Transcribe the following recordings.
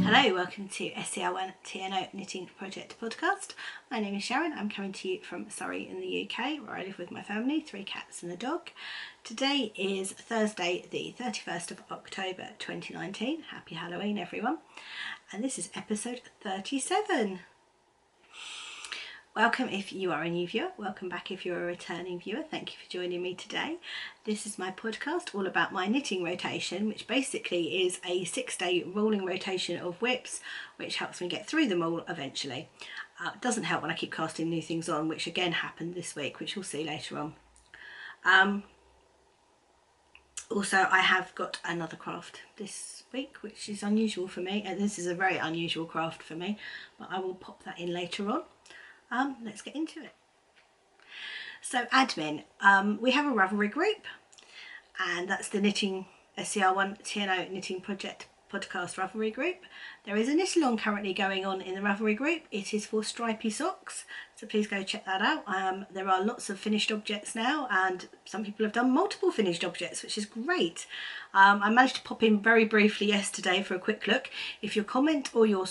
Hello, welcome to scr1tno Knitting Project Podcast. My name is Sharon. I'm coming to you from Surrey in the UK, where I live with my family, 3 cats and a dog. Today is Thursday, the 31st of October 2019. Happy Halloween, everyone. And this is episode 37. Welcome if you are a new viewer, welcome back if you're a returning viewer. Thank you for joining me today. This is my podcast all about my knitting rotation, which basically is a 6-day rolling rotation of whips, which helps me get through them all eventually. It doesn't help when I keep casting new things on, which again happened this week, which we'll see later on. Also, I have got another craft this week, which is unusual for me, and this is a very unusual craft for me, but I will pop that in later on. Let's get into it. So admin, we have a Ravelry group, and that's the knitting scr1tno Knitting Project Podcast Ravelry group. There is a knit along currently going on in the Ravelry group. It is for Stripy Socks, so please go check that out. There are lots of finished objects now, and some people have done multiple finished objects, which is great. I managed to pop in very briefly yesterday for a quick look. If your comment or your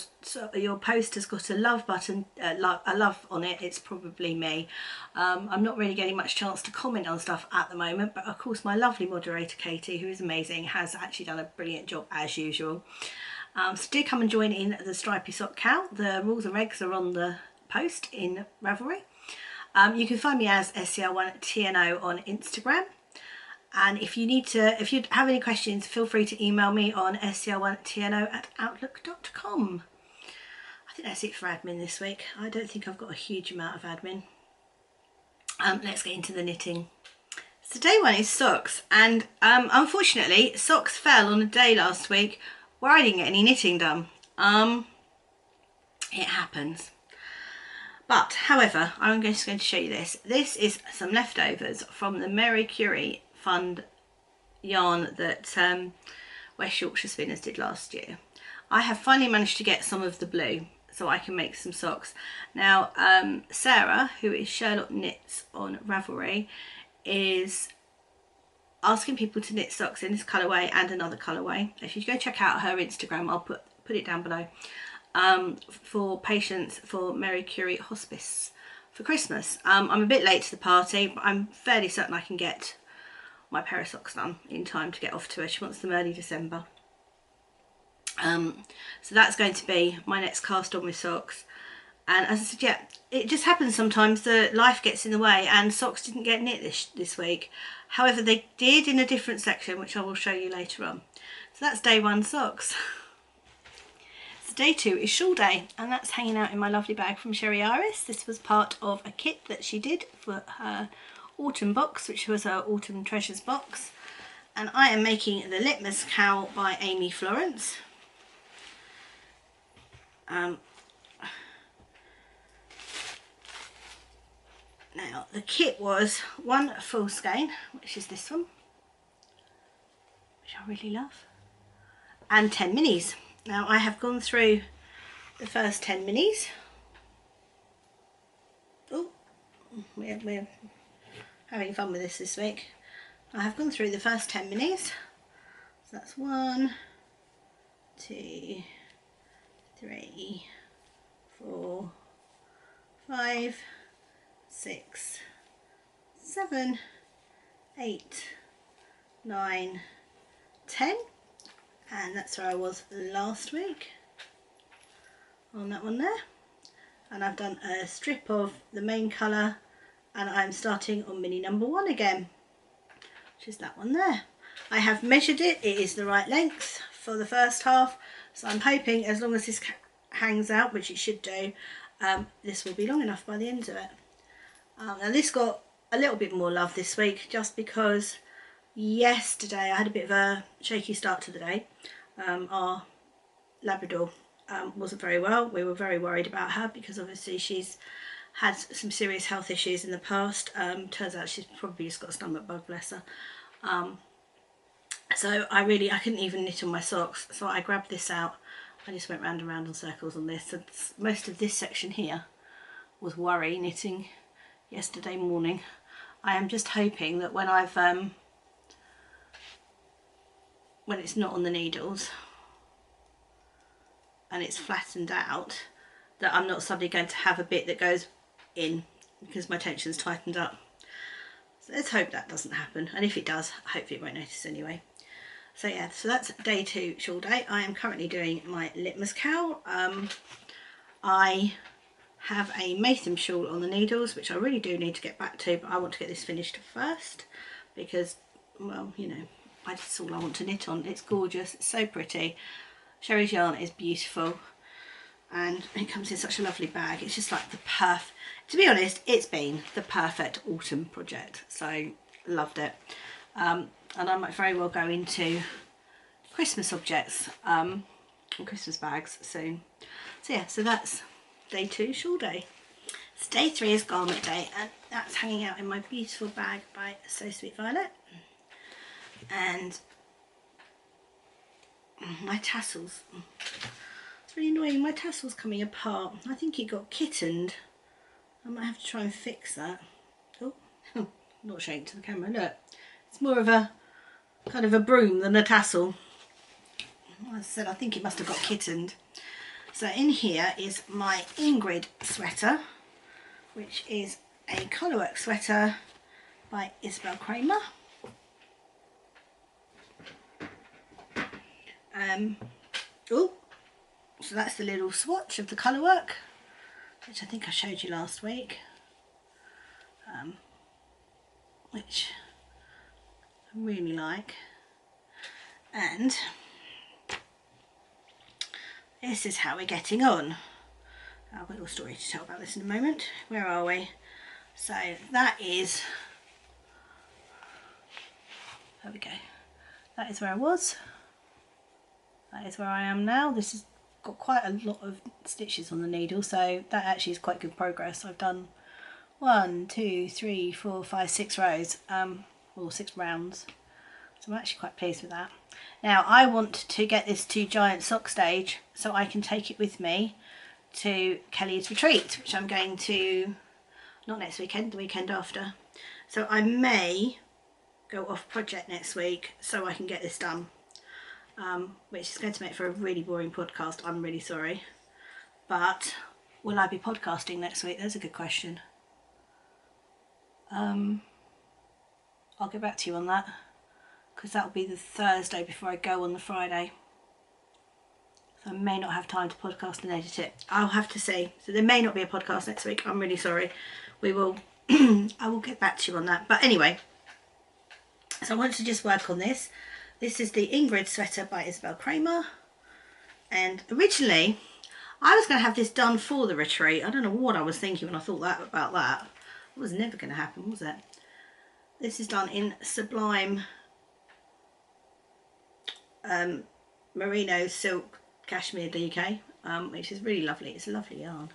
post has got a love button, a love on it, it's probably me. I'm not really getting much chance to comment on stuff at the moment, but of course my lovely moderator Katie, who is amazing, has actually done a brilliant job as usual. So do come and join in the Stripy Sock KAL. The rules and regs are on the post in Ravelry. You can find me as scr1tno on Instagram. And if you have any questions, feel free to email me on scr1tno@outlook.com. I think that's it for admin this week. I don't think I've got a huge amount of admin. Let's get into the knitting. So day one is socks, and unfortunately socks fell on a day last week where I didn't get any knitting done. It happens. But however, I'm just going to show you this. This is some leftovers from the Mary Curie Fund yarn that West Yorkshire Spinners did last year. I have finally managed to get some of the blue so I can make some socks. Now Sarah, who is Sherlock Knits on Ravelry, is asking people to knit socks in this colourway and another colourway. If you go check out her Instagram, I'll put it down below, for patients for Mary Curie Hospice for Christmas. I'm a bit late to the party, but I'm fairly certain I can get my pair of socks done in time to get off to her. She wants them early December. So that's going to be my next cast on with socks. And as I said, yeah, it just happens sometimes that life gets in the way, and socks didn't get knit this week. However, they did in a different section, which I will show you later on. So that's day one, socks. So day two is shawl day, and that's hanging out in my lovely bag from Sherry Iris. This was part of a kit that she did for her autumn box, which was her autumn treasures box. And I am making the Litmus Cowl by Amy Florence. Now the kit was one full skein, which is this one, which I really love, and 10 minis. Now I have gone through the first 10 minis. Oh, we're having fun with this week. I have gone through the first 10 minis. So that's 1, 2, 3, 4, 5, 6, 7, 8, 9, 10, and that's where I was last week on that one there. And I've done a strip of the main colour, and I'm starting on mini number 1 again, which is that one there. I have measured it, it is the right length for the first half, so I'm hoping as long as this hangs out, which it should do, this will be long enough by the end of it. Now this got a little bit more love this week, just because yesterday I had a bit of a shaky start to the day. Our Labrador wasn't very well. We were very worried about her because obviously she's had some serious health issues in the past. Turns out she's probably just got a stomach bug, bless her. So I couldn't even knit on my socks, so I grabbed this out. I just went round and round in circles on this. So most of this section here was worry knitting yesterday morning. I am just hoping that when I've when it's not on the needles and it's flattened out, that I'm not suddenly going to have a bit that goes in because my tension's tightened up. So let's hope that doesn't happen, and if it does, hopefully it won't notice anyway. So yeah, so that's day 2 shawl day. I am currently doing my litmus cowl. I have a Maytham shawl on the needles, which I really do need to get back to, but I want to get this finished first because, well, you know, that's all I want to knit on. It's gorgeous, it's so pretty. Sherry's yarn is beautiful, and it comes in such a lovely bag. It's just like the perfect, to be honest, it's been the perfect autumn project, so loved it. And I might very well go into Christmas objects or Christmas bags soon. So yeah, so that's day 2 shawl day. So day 3 is garment day, and that's hanging out in my beautiful bag by So Sweet Violet. And my tassels, it's really annoying, my tassel's coming apart. I think it got kittened. I might have to try and fix that. Oh, not showing it to the camera, look. It's more of a kind of a broom than a tassel. As I said, I think it must have got kittened. So in here is my Ingrid sweater, which is a colourwork sweater by Isabel Kramer. Oh, so that's the little swatch of the colourwork, which I think I showed you last week, which I really like. And this is how we're getting on. I've got a little story to tell about this in a moment. Where are we? So that is, there we go. That is where I was. That is where I am now. This has got quite a lot of stitches on the needle, so that actually is quite good progress. I've done 1, 2, 3, 4, 5, 6 rows, or 6 rounds. So I'm actually quite pleased with that. Now I want to get this to giant sock stage so I can take it with me to Kelly's retreat, which I'm going to, not next weekend, the weekend after. So I may go off project next week so I can get this done. Which is going to make for a really boring podcast, I'm really sorry. But will I be podcasting next week? That's a good question. I'll get back to you on that, because that will be the Thursday before I go on the Friday. So I may not have time to podcast and edit it. I'll have to see. So there may not be a podcast next week. I'm really sorry. We will, I will get back to you on that. But anyway, so I want to just work on this. This is the Ingrid sweater by Isabel Kramer, and originally I was going to have this done for the retreat. I don't know what I was thinking when I thought about that. It was never going to happen, was it? This is done in Sublime Merino Silk Cashmere DK, which is really lovely. It's a lovely yarn,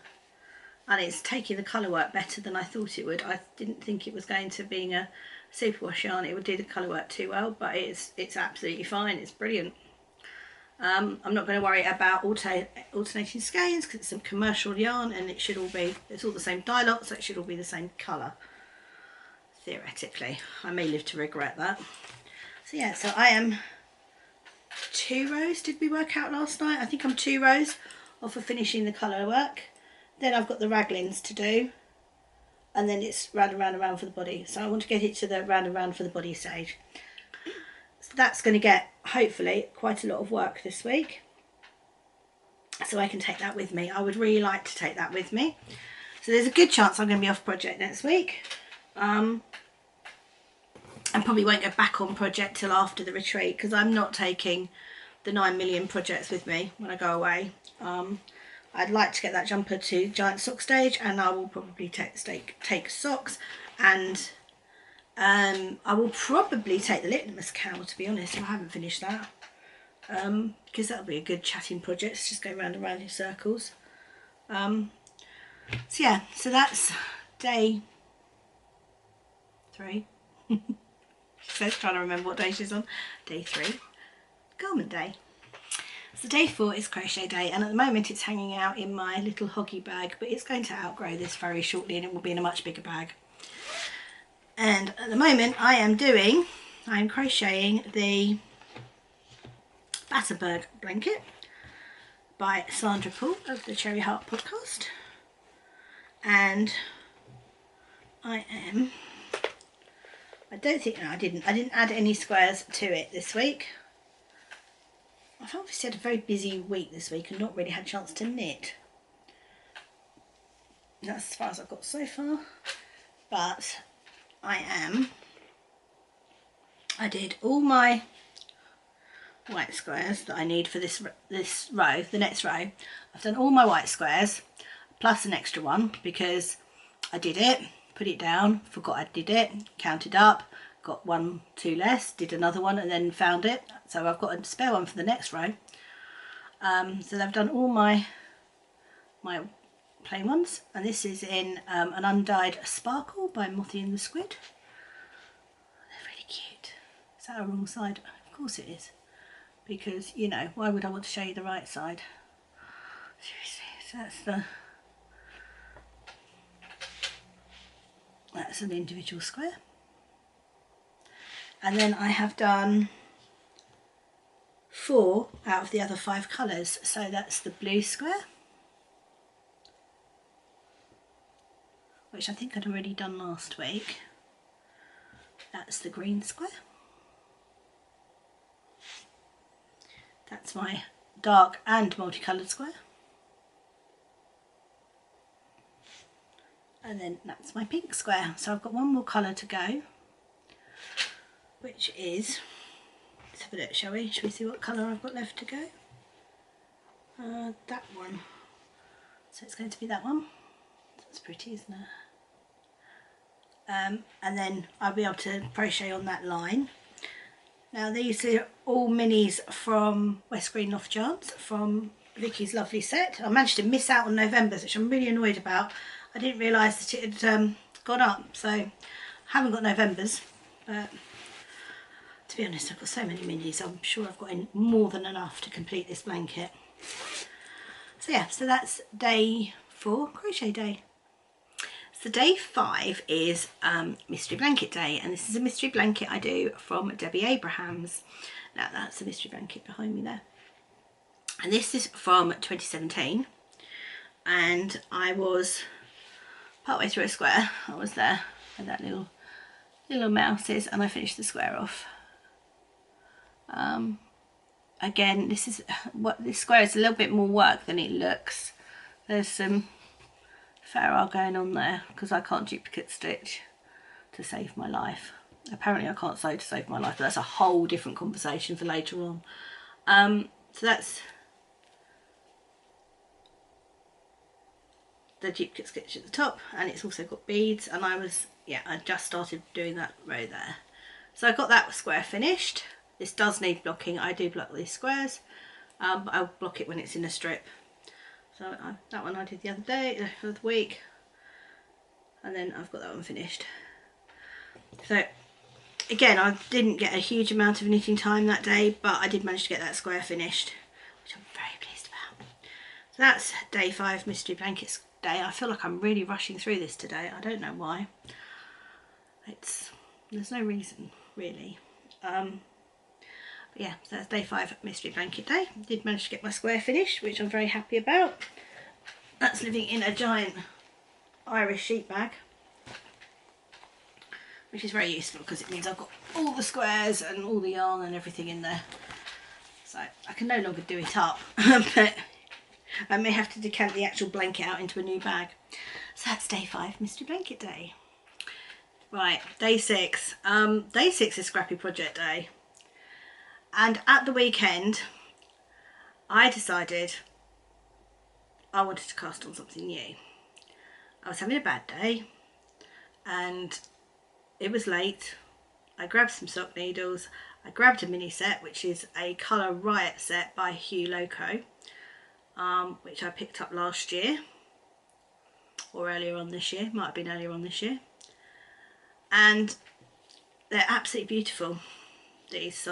and it's taking the colour work better than I thought it would. I didn't think it was going to, being a superwash yarn, it would do the colour work too well, but it's absolutely fine. It's brilliant. I'm not going to worry about alternating skeins because it's some commercial yarn, and it should all be, it's all the same dye lot, so it should all be the same colour theoretically. I may live to regret that. So yeah, so I am 2 rows, did we work out last night? I think I'm 2 rows off of finishing the colour work. Then I've got the raglings to do, and then it's round and round and round for the body. So I want to get it to the round and round for the body stage. So that's going to get, hopefully, quite a lot of work this week. So I can take that with me. I would really like to take that with me. So there's a good chance I'm going to be off project next week. And probably won't go back on project till after the retreat, because I'm not taking the 9 million projects with me when I go away. I'd like to get that jumper to giant sock stage, and I will probably take socks, and I will probably take the litmus cowl, to be honest, if I haven't finished that, because that'll be a good chatting project. It's just go round and round in circles. So yeah, so that's day 3. She's trying to remember what day she's on. Day 3, garment day. So day 4 is crochet day, and at the moment it's hanging out in my little hoggy bag, but it's going to outgrow this very shortly and it will be in a much bigger bag. And at the moment I am crocheting the Battenberg blanket by Sandra Poole of the Cherry Heart podcast, and I didn't add any squares to it this week. I've obviously had a very busy week this week and not really had a chance to knit. That's as far as I've got so far, but I did all my white squares that I need for this row, the next row. I've done all my white squares plus an extra one because I did it, put it down, forgot I did it, counted up, got 1, 2 less, did another one and then found it. So I've got a spare one for the next row. So I've done all my plain ones, and this is in an undyed sparkle by Mothy and the Squid. They're really cute. Is that a wrong side? Of course it is, because you know, why would I want to show you the right side? Seriously. So that's an individual square. And then I have done 4 out of the other 5 colours. So that's the blue square, which I think I'd already done last week. That's the green square. That's my dark and multicoloured square. And then that's my pink square. So I've got one more colour to go, which is, let's have a look, shall we? Shall we see what colour I've got left to go? That one. So it's going to be that one. That's pretty, isn't it? And then I'll be able to crochet on that line. Now these are all minis from West Green Loft Yarns, from Vicky's lovely set. I managed to miss out on November's, which I'm really annoyed about. I didn't realise that it had gone up, so I haven't got November's. But to be honest, I've got so many minis, I'm sure I've got in more than enough to complete this blanket. So yeah, so that's day 4, crochet day. So day 5 is mystery blanket day, and this is a mystery blanket I do from Debbie Abrahams. Now that's the mystery blanket behind me there, and this is from 2017, and I was partway through a square. I was there with that little mouses, and I finished the square off. Again, this square is a little bit more work than it looks. There's some ferrule going on there because I can't duplicate stitch to save my life. Apparently I can't sew to save my life, but that's a whole different conversation for later on. So that's the duplicate stitch at the top, and it's also got beads, and I just started doing that row there. So I got that square finished. This does need blocking. I do block these squares, but I'll block it when it's in a strip. So that one I did the other week, and then I've got that one finished. So again, I didn't get a huge amount of knitting time that day, but I did manage to get that square finished, which I'm very pleased about. So that's day 5, mystery blankets day. I feel like I'm really rushing through this today. I don't know why. There's no reason really. But yeah, so that's day 5, mystery blanket day. Did manage to get my square finished, which I'm very happy about. That's living in a giant Irish sheet bag, which is very useful because it means I've got all the squares and all the yarn and everything in there. So I can no longer do it up, but I may have to decant the actual blanket out into a new bag. So that's day 5, mystery blanket day. Right, day 6. Day 6 is scrappy project day. And at the weekend, I decided I wanted to cast on something new. I was having a bad day, and it was late. I grabbed some sock needles. I grabbed a mini set, which is a Colour Riot set by Hugh Loco, which I picked up last year, or earlier on this year. Might have been earlier on this year. And they're absolutely beautiful. These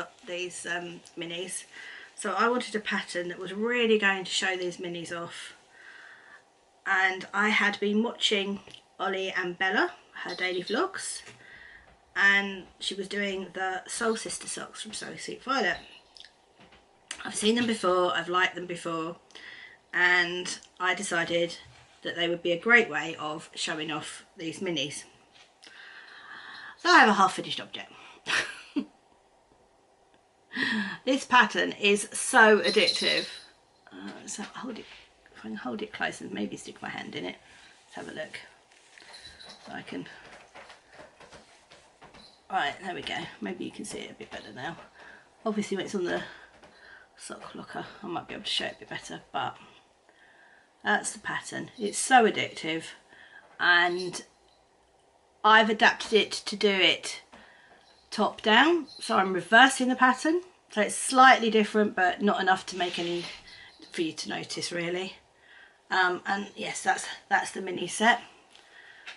minis. So I wanted a pattern that was really going to show these minis off. And I had been watching Ollie and Bella, her daily vlogs, and she was doing the Soul Sister socks from So Sweet Violet. I've seen them before, I've liked them before, and I decided that they would be a great way of showing off these minis. So I have a half finished object. This pattern is so addictive. So hold it, if I can hold it close and maybe stick my hand in it. Let's have a look. So I can. Right, there we go. Maybe you can see it a bit better now. Obviously when it's on the sock locker I might be able to show it a bit better, but that's the pattern. It's so addictive, and I've adapted it to do it top down, so I'm reversing the pattern, so it's slightly different but not enough to make any for you to notice really. And yes, that's the mini set.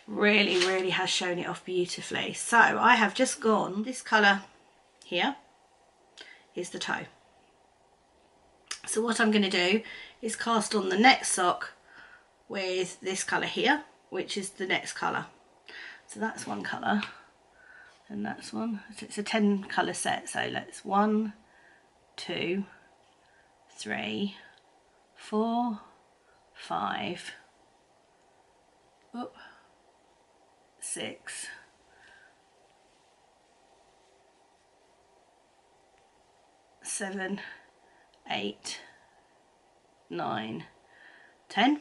Really has shown it off beautifully. So I have just gone, this colour here is the toe. So what I'm going to do is cast on the next sock with this colour here, which is the next colour. So that's one colour, and that's one. So it's a 10 colour set. So let's 1, 2, 3, 4, 5, 6, 7, 8, 9, 10.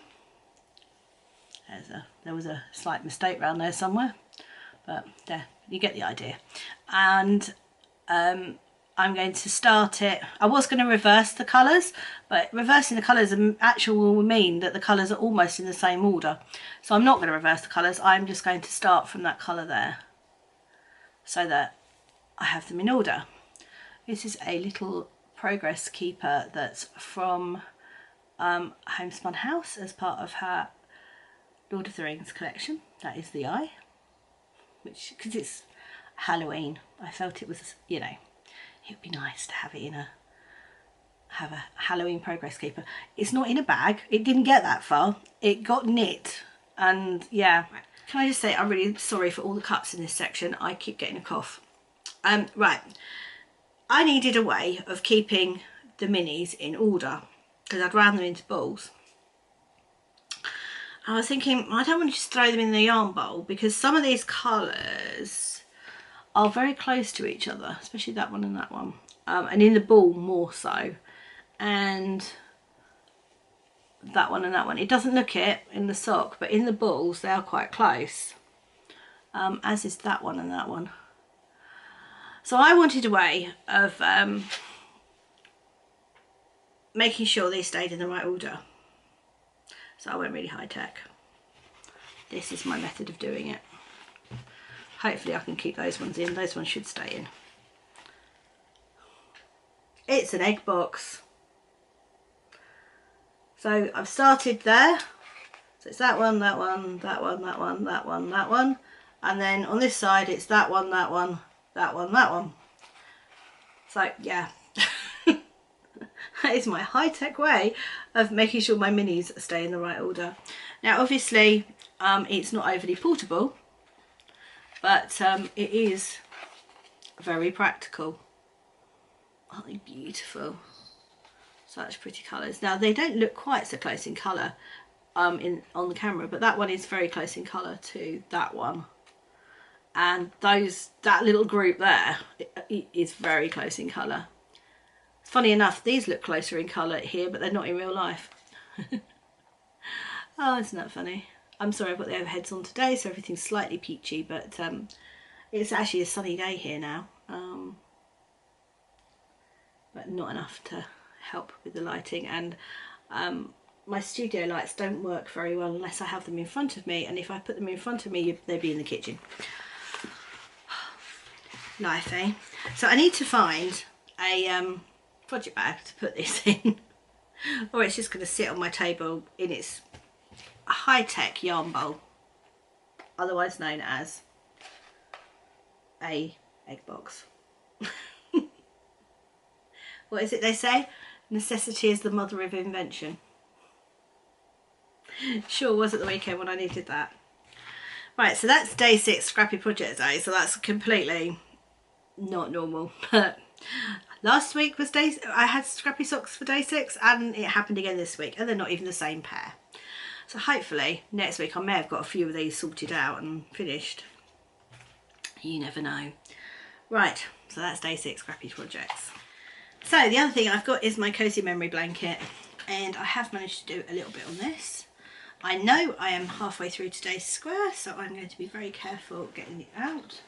There was a slight mistake around there somewhere, but there, you get the idea. And I'm going to start it. I was going to reverse the colours, but reversing the colours actually will mean that the colours are almost in the same order. So I'm not going to reverse the colours. I'm just going to start from that colour there so that I have them in order. This is a little progress keeper that's from Homespun House as part of her Lord of the Rings collection. That is the eye, which, because it's Halloween, I felt it was, you know, it would be nice to have it in a Halloween progress keeper. It's not in a bag, it didn't get that far, it got knit, and yeah. Can I just say I'm really sorry for all the cuts in this section. I keep getting a cough. Right, I needed a way of keeping the minis in order because I'd round them into balls. I was thinking, I don't want to just throw them in the yarn bowl because some of these colours are very close to each other, especially that one and that one, and in the ball more so, and that one and that one. It doesn't look it in the sock, but in the balls they are quite close, as is that one and that one. So I wanted a way of making sure they stayed in the right order. So I went really high tech. This is my method of doing it. Hopefully I can keep those ones in. Those ones should stay in. It's an egg box. So I've started there. So it's that one, that one, that one, that one, that one, that one. And then on this side it's that one, that one, that one, that one. So yeah. That is my high-tech way of making sure my minis stay in the right order. Now obviously it's not overly portable, but it is very practical. Aren't they beautiful? Such pretty colours. Now they don't look quite so close in colour on the camera, but that one is very close in colour to that one. And that little group there is very close in colour. Funny enough, these look closer in colour here, but they're not in real life. Oh, isn't that funny? I'm sorry I've got the overheads on today, so everything's slightly peachy, but it's actually a sunny day here now. But not enough to help with the lighting, and my studio lights don't work very well unless I have them in front of me, and if I put them in front of me, they'd be in the kitchen. Life, eh? So I need to find a project bag to put this in, or it's just going to sit on my table in its high-tech yarn bowl, otherwise known as a egg box. What is it they say? Necessity is the mother of invention. Sure was at the weekend when I needed that. Right, so that's day 6 scrappy project day, so that's completely not normal. But last week was I had scrappy socks for day 6, and it happened again this week, and they're not even the same pair. So hopefully next week I may have got a few of these sorted out and finished. You never know. Right, so that's day 6 scrappy projects. So the other thing I've got is my cozy memory blanket, and I have managed to do a little bit on this. I know I am halfway through today's square, so I'm going to be very careful getting it out.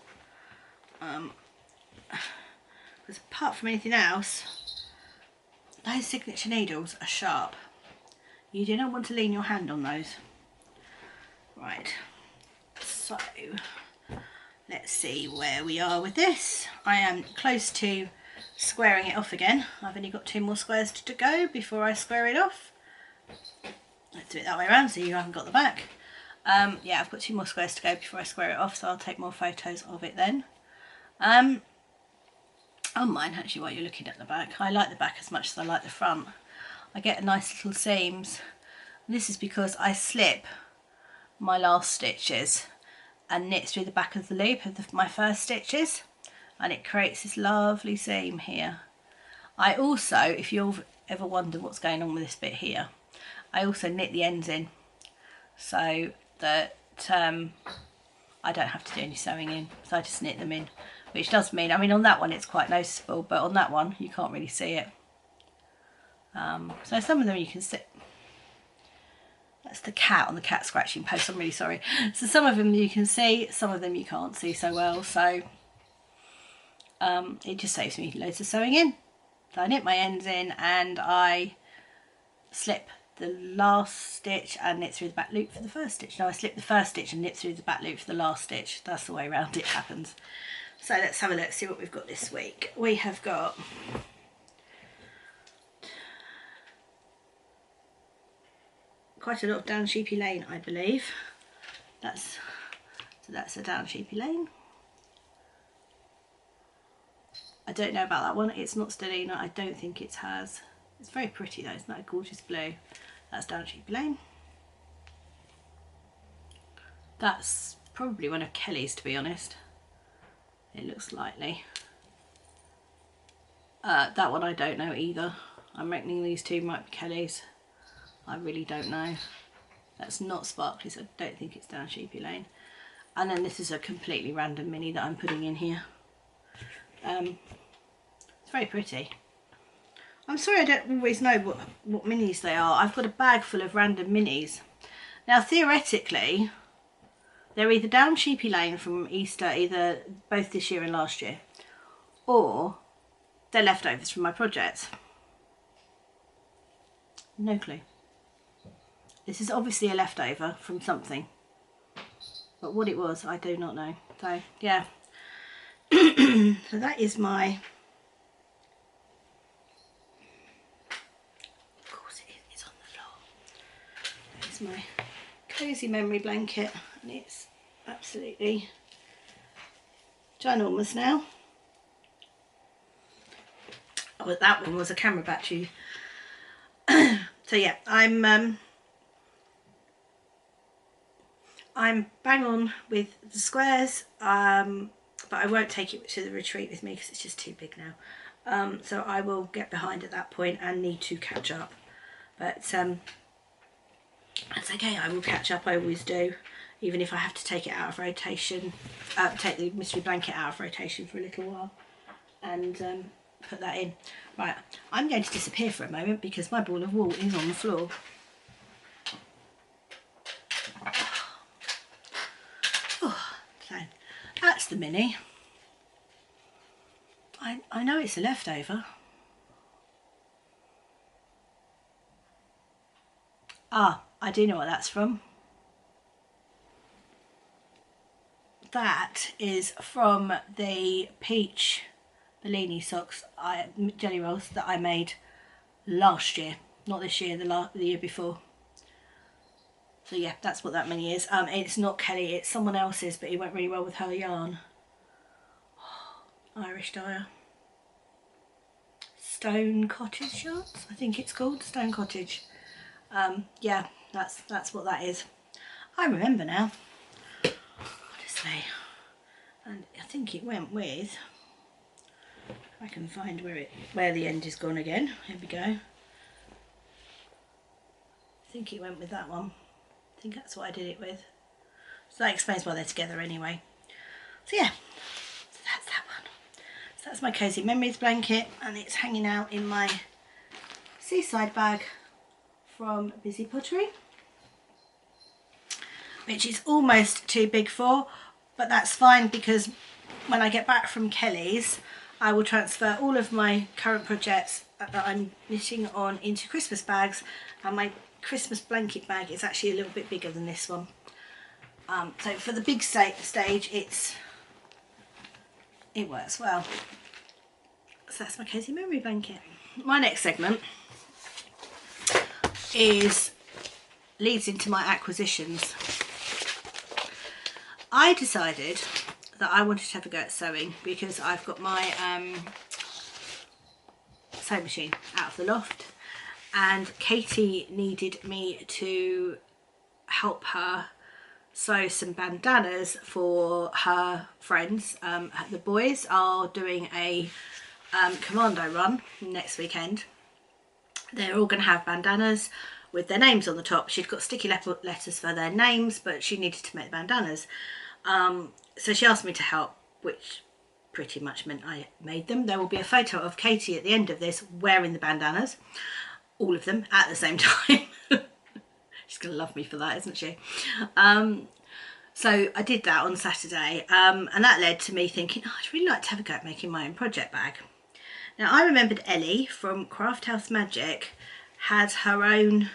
Because apart from anything else, those signature needles are sharp. You do not want to lean your hand on those. Right, so let's see where we are with this. I am close to squaring it off again. I've only got 2 more squares to go before I square it off. Let's do it that way around so you haven't got the back. Yeah, I've got 2 more squares to go before I square it off, so I'll take more photos of it then. I don't mind actually while you're looking at the back. I like the back as much as I like the front. I get nice little seams. And this is because I slip my last stitches and knit through the back of the loop of my first stitches, and it creates this lovely seam here. I also, if you've ever wondered what's going on with this bit here, I also knit the ends in so that I don't have to do any sewing in, so I just knit them in, which does mean, I mean on that one it's quite noticeable, but on that one you can't really see it. So some of them you can see. That's the cat on the cat scratching post, I'm really sorry. So some of them you can see, some of them you can't see so well, so it just saves me loads of sewing in. So I knit my ends in and I slip the last stitch and knit through the back loop for the first stitch. No, I slip the first stitch and knit through the back loop for the last stitch. That's the way around it happens. So let's have a look, see what we've got this week. We have got quite a lot of down Sheepy Lane, I believe. So that's a down Sheepy Lane. I don't know about that one. It's not Stellina. I don't think it has. It's very pretty though. Isn't that a gorgeous blue? That's down Sheepy Lane. That's probably one of Kelly's, to be honest. It looks likely. That one I don't know either. I'm reckoning these 2 might be Kelly's. I really don't know. That's not Sparkly, so I don't think it's down Sheepy Lane. And then this is a completely random mini that I'm putting in here. It's very pretty. I'm sorry I don't always know what minis they are. I've got a bag full of random minis. Now theoretically, they're either down Sheepy Lane from Easter, either both this year and last year, or they're leftovers from my projects. No clue. This is obviously a leftover from something, but what it was I do not know. So yeah. So that is my, of course it's on the floor. That is my cozy memory blanket, and it's absolutely ginormous now. Oh, that one was a camera battery. So yeah, I'm bang on with the squares, but I won't take it to the retreat with me because it's just too big now. So I will get behind at that point and need to catch up. But that's okay, I will catch up, I always do. Even if I have to take it out of rotation, take the mystery blanket out of rotation for a little while and put that in. Right, I'm going to disappear for a moment because my ball of wool is on the floor. Oh, so that's the mini. I know it's a leftover. Ah, I do know what that's from. That is from the peach Bellini socks, jelly rolls that I made last year, not this year, the year before. So yeah, that's what that mini is. It's not Kelly, it's someone else's, but it went really well with her yarn. Irish dyer. Stone Cottage yarns, I think it's called, Stone Cottage. Yeah, that's what that is. I remember now, honestly. And I think it went with, I can find where the end is gone again. Here we go. I think it went with that one. I think that's what I did it with. So that explains why they're together anyway. So yeah, so that's that one. So that's my Cozy Memories blanket, and it's hanging out in my seaside bag from Busy Pottery, which is almost too big for, but that's fine because when I get back from Kelly's, I will transfer all of my current projects that I'm knitting on into Christmas bags, and my Christmas blanket bag is actually a little bit bigger than this one. So for the big stage, it works well. So that's my Cozy Memory blanket. My next segment leads into my acquisitions. I decided that I wanted to have a go at sewing because I've got my sewing machine out of the loft, and Katie needed me to help her sew some bandanas for her friends. The boys are doing a commando run next weekend. They're all going to have bandanas with their names on the top. She'd got sticky letters for their names, but she needed to make the bandanas. So she asked me to help, which pretty much meant I made them. There will be a photo of Katie at the end of this wearing the bandanas, all of them at the same time. She's going to love me for that, isn't she? So I did that on Saturday, and that led to me thinking, oh, I'd really like to have a go at making my own project bag. Now I remembered Ellie from Craft House Magic had her own,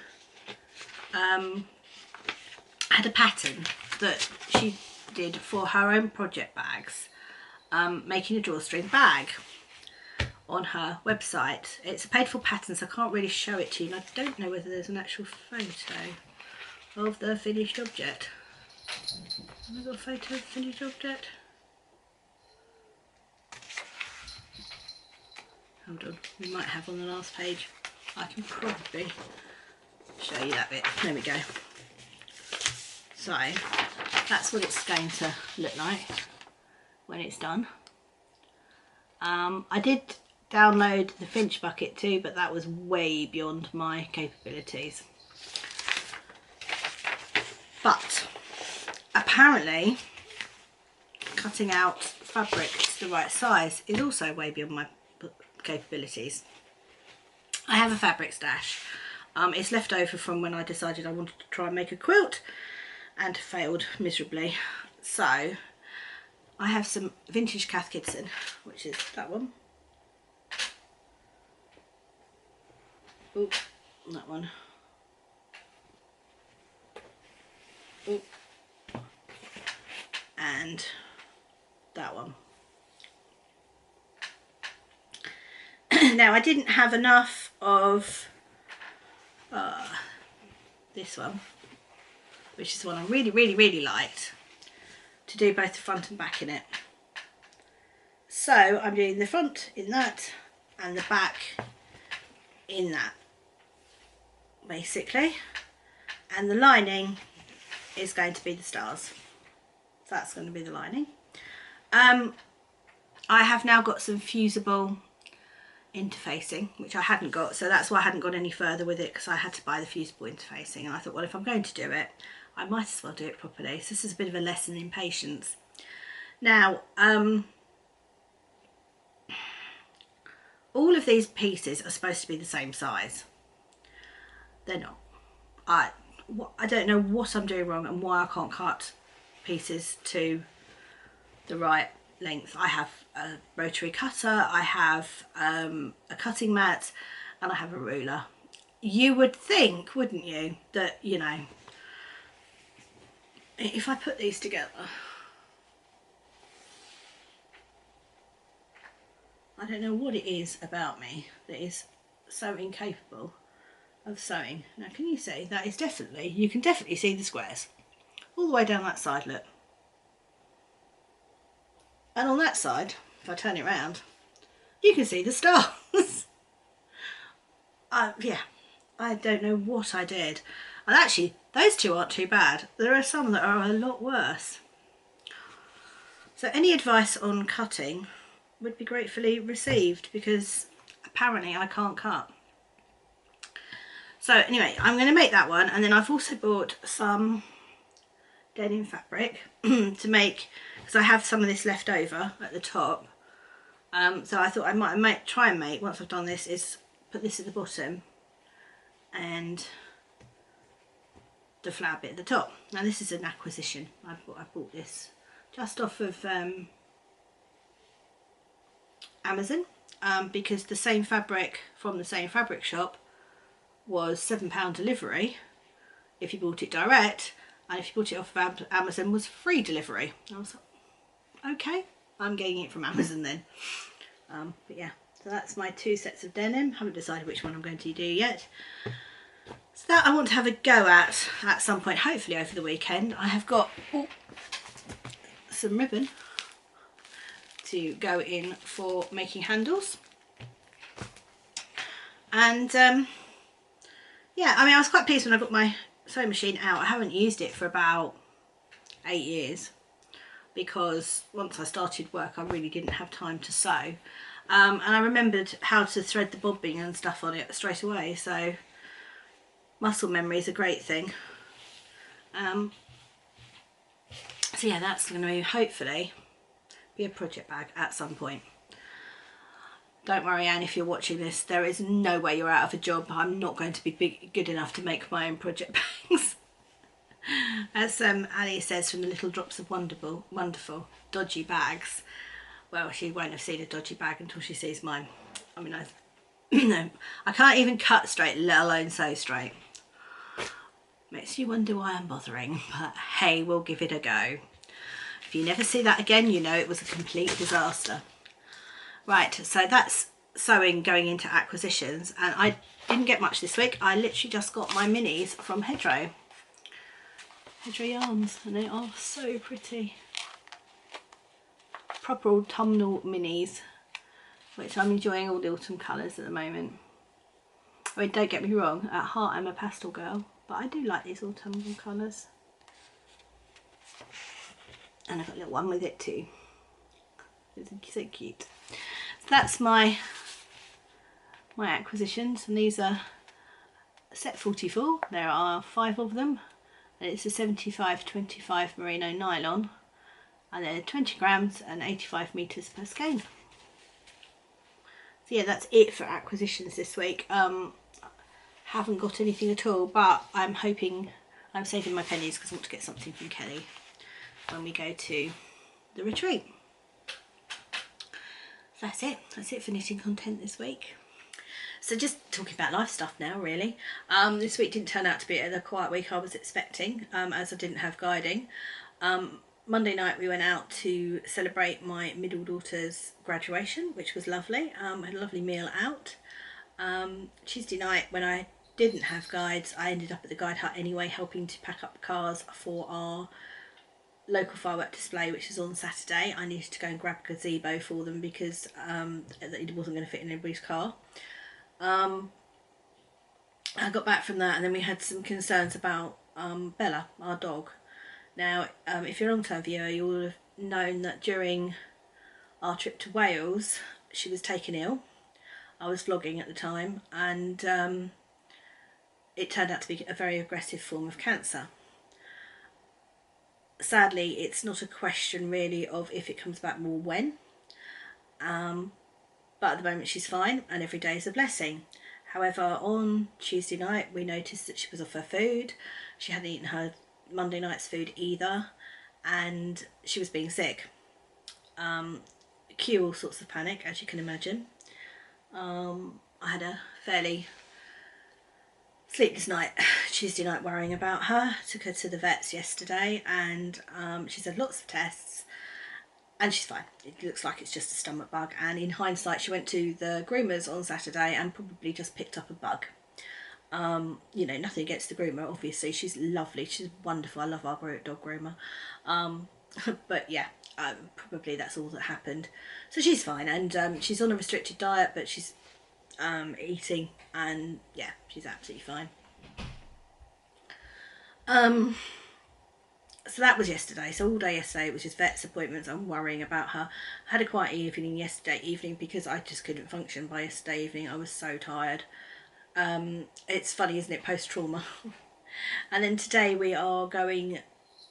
had a pattern that she did for her own project bags, making a drawstring bag on her website. It's a paid for pattern, so I can't really show it to you, and I don't know whether there's an actual photo of the finished object. Have I got a photo of the finished object? Hold on, we might have on the last page. I can probably show you that bit. There we go. So that's what it's going to look like when it's done. I did download the Finch bucket too, but that was way beyond my capabilities. But apparently cutting out fabric to the right size is also way beyond my capabilities. I have a fabric stash. It's left over from when I decided I wanted to try and make a quilt and failed miserably. So I have some vintage Cath Kidston, which is that one. Oh, that one. Oh, and that one. Now I didn't have enough of this one, which is the one I really liked, to do both the front and back in it. So I'm doing the front in that and the back in that, basically, and the lining is going to be the stars. So that's going to be the lining. I have now got some fusible interfacing, which I hadn't got, so that's why I hadn't gone any further with it, because I had to buy the fusible interfacing, and I thought, well, if I'm going to do it, I might as well do it properly. So this is a bit of a lesson in patience. Now all of these pieces are supposed to be the same size. They're not. I don't know what I'm doing wrong and why I can't cut pieces to the right length. I have a rotary cutter, I have a cutting mat, and I have a ruler. You would think, wouldn't you, that, you know, if I put these together, I don't know what it is about me that is so incapable of sewing. Now can you see, that is definitely, you can definitely see the squares all the way down that side, look. And on that side, if I turn it around, you can see the stars. yeah, I don't know what I did. And actually, those two aren't too bad. There are some that are a lot worse. So any advice on cutting would be gratefully received, because apparently I can't cut. So anyway, I'm going to make that one, and then I've also bought some denim fabric to make, because I have some of this left over at the top. So I thought I might try and make, once I've done this, is put this at the bottom and the flower bit at the top. Now this is an acquisition. I bought this just off of Amazon, because the same fabric from the same fabric shop was £7 delivery if you bought it direct, and if you bought it off of Amazon was free delivery. I was like, okay, I'm getting it from Amazon then. But yeah, so that's my 2 sets of denim. Haven't decided which one I'm going to do yet. So that I want to have a go at some point, hopefully over the weekend. I have got some ribbon to go in for making handles. And yeah, I mean, I was quite pleased when I got my sewing machine out. I haven't used it for about 8 years, because once I started work I really didn't have time to sew, and I remembered how to thread the bobbing and stuff on it straight away, so muscle memory is a great thing. So yeah, that's going to hopefully be a project bag at some point. Don't worry, Anne, if you're watching this, there is no way you're out of a job. I'm not going to be good enough to make my own project bags. As Ali says, from the little drops of wonderful dodgy bags. Well, she won't have seen a dodgy bag until she sees mine. I mean, no, I can't even cut straight, let alone sew straight. Makes you wonder why I'm bothering, but hey, we'll give it a go. If you never see that again, you know it was a complete disaster. Right, so that's sewing going into acquisitions, and I didn't get much this week. I literally just got my minis from Hedgerow yarns, and they are so pretty. Proper autumnal minis, which I'm enjoying all the autumn colours at the moment. I mean, don't get me wrong, at heart I'm a pastel girl, but I do like these autumnal colours. And I've got a little one with it too. It's so cute. So that's my acquisitions, and these are set 44. There are 5 of them, and it's a 75/25 merino nylon, and they're 20 grams and 85 meters per skein. So yeah, that's it for acquisitions this week. Haven't got anything at all, but I'm hoping, I'm saving my pennies because I want to get something from Kelly when we go to the retreat. So that's it for knitting content this week. So just talking about life stuff now, really. This week didn't turn out to be the quiet week I was expecting, as I didn't have guiding. Monday night we went out to celebrate my middle daughter's graduation, which was lovely. We had a lovely meal out. Tuesday night, when I didn't have guides, I ended up at the guide hut anyway, helping to pack up cars for our local firework display, which is on Saturday. I needed to go and grab a gazebo for them because it wasn't going to fit in everybody's car. I got back from that, and then we had some concerns about Bella, our dog. Now, if you're a long-term viewer, you will have known that during our trip to Wales, she was taken ill. I was vlogging at the time, and it turned out to be a very aggressive form of cancer. Sadly, it's not a question really of if it comes back, more when. But at the moment she's fine, and every day is a blessing. However, on Tuesday night we noticed that she was off her food. She hadn't eaten her Monday night's food either, and she was being sick. Cue all sorts of panic, as you can imagine. I had a fairly sleepless night Tuesday night worrying about her. Took her to the vets yesterday, and she's had lots of tests, and she's fine. It looks like it's just a stomach bug, and in hindsight she went to the groomers on Saturday and probably just picked up a bug. You know, nothing against the groomer, obviously, she's lovely, she's wonderful, I love our dog groomer, but yeah, probably that's all that happened. So she's fine, and she's on a restricted diet, but she's eating, and yeah, she's absolutely fine. So that was yesterday. So all day yesterday it was just vet's appointments and worrying about her. I had a quiet evening yesterday evening because I just couldn't function by yesterday evening. I was so tired. It's funny, isn't it, post-trauma. And then today we are going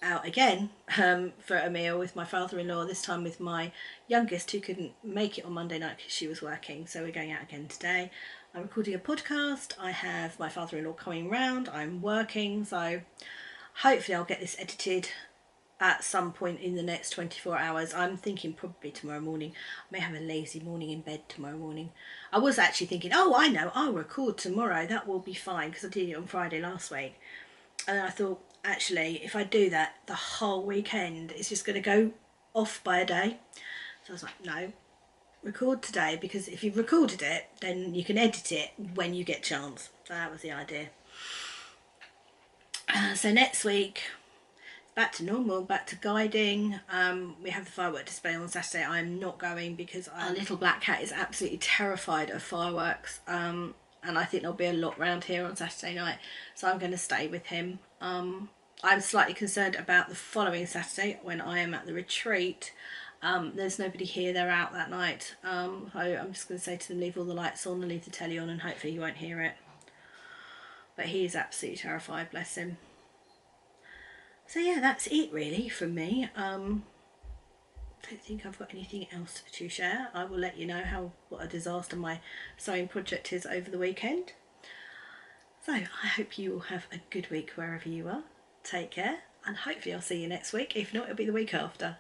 out again for a meal with my father-in-law, this time with my youngest, who couldn't make it on Monday night because she was working. So we're going out again today. I'm recording a podcast. I have my father-in-law coming round. I'm working, so hopefully I'll get this edited at some point in the next 24 hours. I'm thinking probably tomorrow morning. I may have a lazy morning in bed tomorrow morning. I was actually thinking, oh, I know, I'll record tomorrow. That will be fine, because I did it on Friday last week. And then I thought, actually, if I do that, the whole weekend is just going to go off by a day. So I was like, no, record today, because if you've recorded it, then you can edit it when you get a chance. So that was the idea. So next week, back to normal, back to guiding. We have the firework display on Saturday. I'm not going because our little black cat is absolutely terrified of fireworks. And I think there'll be a lot around here on Saturday night, so I'm going to stay with him. I'm slightly concerned about the following Saturday when I am at the retreat. There's nobody here, they're out that night. So I'm just going to say to them, leave all the lights on and leave the telly on, and hopefully you won't hear it. But he is absolutely terrified, bless him. So yeah, that's it really from me. Don't think I've got anything else to share. I will let you know what a disaster my sewing project is over the weekend. So I hope you will have a good week wherever you are. Take care, and hopefully I'll see you next week. If not, it'll be the week after.